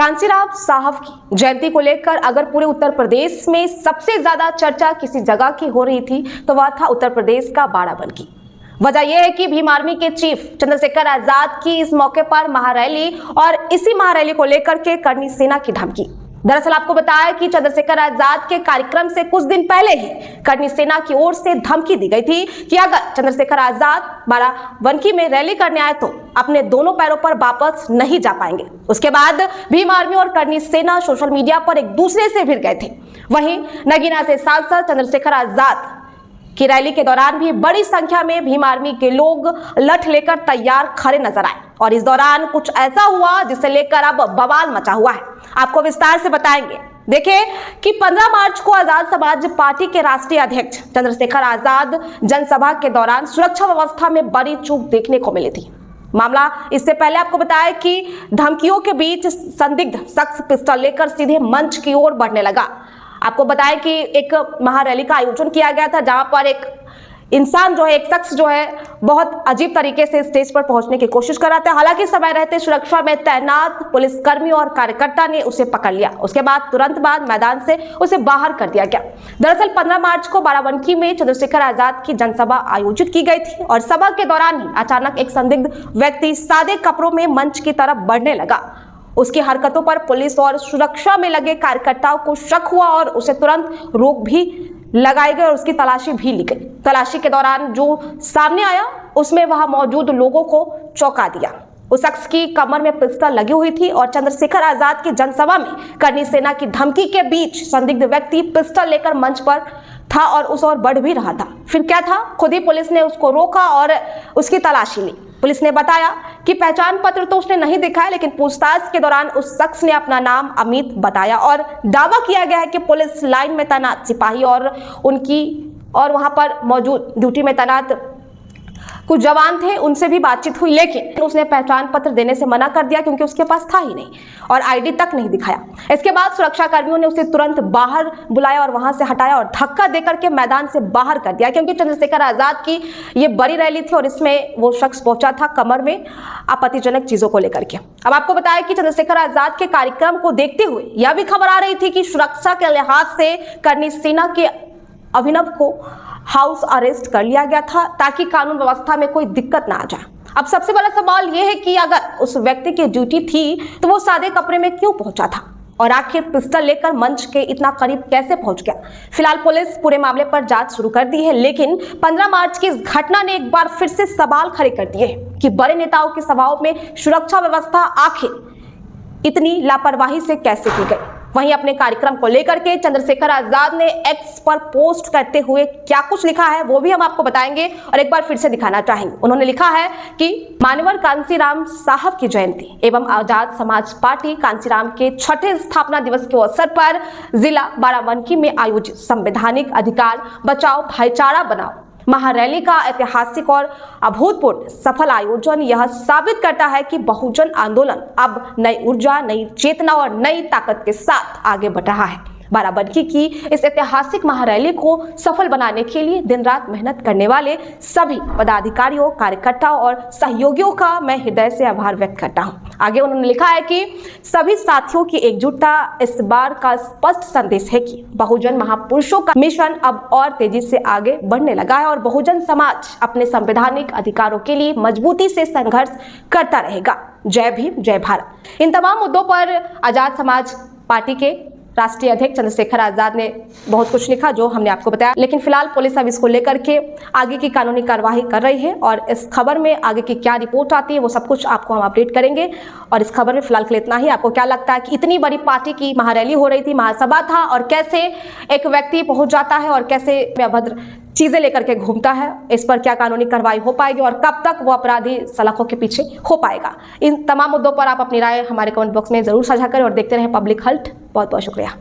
कांसीराम साहब की जयंती को लेकर अगर पूरे उत्तर प्रदेश में सबसे ज्यादा चर्चा किसी जगह की हो रही थी तो वह था उत्तर प्रदेश का बाराबंकी। वजह यह है कि भीम आर्मी के चीफ चंद्रशेखर आजाद की इस मौके पर महारैली और इसी महारैली को लेकर के करनी सेना की धमकी। दरअसल आपको बताया कि चंद्रशेखर आजाद के कार्यक्रम से कुछ दिन पहले ही करनी सेना की ओर से धमकी दी गई थी कि अगर चंद्रशेखर आजाद बाराबंकी में रैली करने आए तो अपने दोनों पैरों पर वापस नहीं जा पाएंगे। उसके बाद भीम आर्मी और करनी सेना सोशल मीडिया पर एक दूसरे से भिड़ गए थे। वहीं नगीना से सांसद चंद्रशेखर आजाद की रैली के दौरान भी बड़ी संख्या में भीम आर्मी के लोग लठ लेकर तैयार खड़े नजर आए और इस दौरान कुछ ऐसा हुआ जिसे लेकर अब बवाल मचा हुआ है। आपको विस्तार से बताएंगे। देखिए कि 15 मार्च को आजाद समाज पार्टी के राष्ट्रीय अध्यक्ष चंद्रशेखर आजाद जनसभा के दौरान सुरक्षा व्यवस्था में बड़ी चूक देखने को मिली थी। मामला इससे पहले आपको बताया कि धमकियों के बीच संदिग्ध शख्स पिस्टल लेकर सीधे मंच की ओर बढ़ने लगा। आपको बताया कि एक महारैली का आयोजन किया गया था जहां पर एक इंसान जो है, एक शख्स जो है बहुत अजीब तरीके से स्टेज पर पहुंचने की कोशिश कर रहा था। हालांकि समय रहते सुरक्षा में तैनात पुलिसकर्मी और कार्यकर्ता ने उसे पकड़ लिया। उसके बाद तुरंत बाद मैदान से उसे बाहर कर दिया गया। दरअसल 15 मार्च को बाराबंकी में चंद्रशेखर आजाद की जनसभा आयोजित की गई थी और सभा के दौरान ही अचानक एक संदिग्ध व्यक्ति सादे कपड़ों में मंच की तरफ बढ़ने लगा। उसकी हरकतों पर पुलिस और सुरक्षा में लगे कार्यकर्ताओं को शक हुआ और उसे तुरंत रोक भी लगाई गई और उसकी तलाशी भी ली गई। तलाशी के दौरान जो सामने आया उसमें वहां मौजूद लोगों को चौंका दिया। उस शख्स की कमर में पिस्टल लगी हुई थी और चंद्रशेखर आजाद की जनसभा में करनी सेना की धमकी के बीच संदिग्ध व्यक्ति पिस्टल लेकर मंच पर था और उस ओर बढ़ भी रहा था। फिर क्या था, खुद ही पुलिस ने उसको रोका और उसकी तलाशी ली। पुलिस ने बताया कि पहचान पत्र तो उसने नहीं दिखाया, लेकिन पूछताछ के दौरान उस शख्स ने अपना नाम अमित बताया और दावा किया गया है कि पुलिस लाइन में तैनात सिपाही और वहां पर मौजूद ड्यूटी में तैनात कुछ जवान थे, उनसे भी बातचीत हुई, लेकिन उसने पहचान पत्र देने से मना कर दिया क्योंकि उसके पास था ही नहीं और आईडी तक नहीं दिखाया। इसके बाद सुरक्षा कर्मियों ने उसे तुरंत बाहर बुलाया और वहां से हटाया और धक्का देकर के मैदान से बाहर कर दिया क्योंकि चंद्रशेखर आजाद की ये बड़ी रैली थी और इसमें वो शख्स पहुंचा था कमर में आपत्तिजनक चीजों को लेकर के। अब आपको बताया कि चंद्रशेखर आजाद के कार्यक्रम को देखते हुए यह भी खबर आ रही थी कि सुरक्षा के लिहाज से करनी सेना के अभिनव को हाउस अरेस्ट कर लिया गया था ताकि कानून व्यवस्था में कोई दिक्कत ना आ जाए। अब सबसे बड़ा सवाल यह है कि अगर उस व्यक्ति की ड्यूटी थी तो वो सादे कपड़े में क्यों पहुंचा था और आखिर पिस्टल लेकर मंच के इतना करीब कैसे पहुंच गया। फिलहाल पुलिस पूरे मामले पर जांच शुरू कर दी है, लेकिन 15 मार्च की इस घटना ने एक बार फिर से सवाल खड़े कर दिए हैं कि बड़े नेताओं की सभाओं में सुरक्षा व्यवस्था आखिर इतनी लापरवाही से कैसे की गई। वहीं अपने कार्यक्रम को लेकर के चंद्रशेखर आजाद ने एक्स पर पोस्ट करते हुए क्या कुछ लिखा है वो भी हम आपको बताएंगे और एक बार फिर से दिखाना चाहेंगे। उन्होंने लिखा है कि मान्यवर कांसीराम साहब की जयंती एवं आजाद समाज पार्टी कांसीराम के 6ठे स्थापना दिवस के अवसर पर जिला बाराबंकी में आयोजित संवैधानिक अधिकार बचाओ भाईचारा बनाओ महारैली का ऐतिहासिक और अभूतपूर्व सफल आयोजन यह साबित करता है कि बहुजन आंदोलन अब नई ऊर्जा, नई चेतना और नई ताकत के साथ आगे बढ़ रहा है। बाराबंकी की इस ऐतिहासिक महारैली को सफल बनाने के लिए दिन रात मेहनत करने वाले सभी पदाधिकारियों, कार्यकर्ताओं और सहयोगियों का मैं हृदय से आभार व्यक्त करता हूं। आगे उन्होंने लिखा है कि सभी साथियों की एकजुटता इस बार का स्पष्ट संदेश है कि बहुजन महापुरुषों का मिशन अब और तेजी से आगे बढ़ने लगा है और बहुजन समाज अपने संवैधानिक अधिकारों के लिए मजबूती से संघर्ष करता रहेगा। जय भीम, जय भारत। इन तमाम मुद्दों पर आजाद समाज पार्टी के राष्ट्रीय अध्यक्ष चंद्रशेखर आजाद ने बहुत कुछ लिखा जो हमने आपको बताया, लेकिन फिलहाल पुलिस अब इसको लेकर के आगे की कानूनी कार्यवाही कर रही है और इस खबर में आगे की क्या रिपोर्ट आती है वो सब कुछ आपको हम अपडेट करेंगे। और इस खबर में फिलहाल के लिए इतना ही। आपको क्या लगता है कि इतनी बड़ी पार्टी की महारैली हो रही थी, महासभा था और कैसे एक व्यक्ति पहुंच जाता है और कैसे अभद्र चीजें लेकर के घूमता है, इस पर क्या कानूनी कार्रवाई हो पाएगी और कब तक वो अपराधी सलाखों के पीछे हो पाएगा। इन तमाम मुद्दों पर आप अपनी राय हमारे कमेंट बॉक्स में जरूर साझा करें और देखते रहें पब्लिक हल्ट। बहुत बहुत शुक्रिया।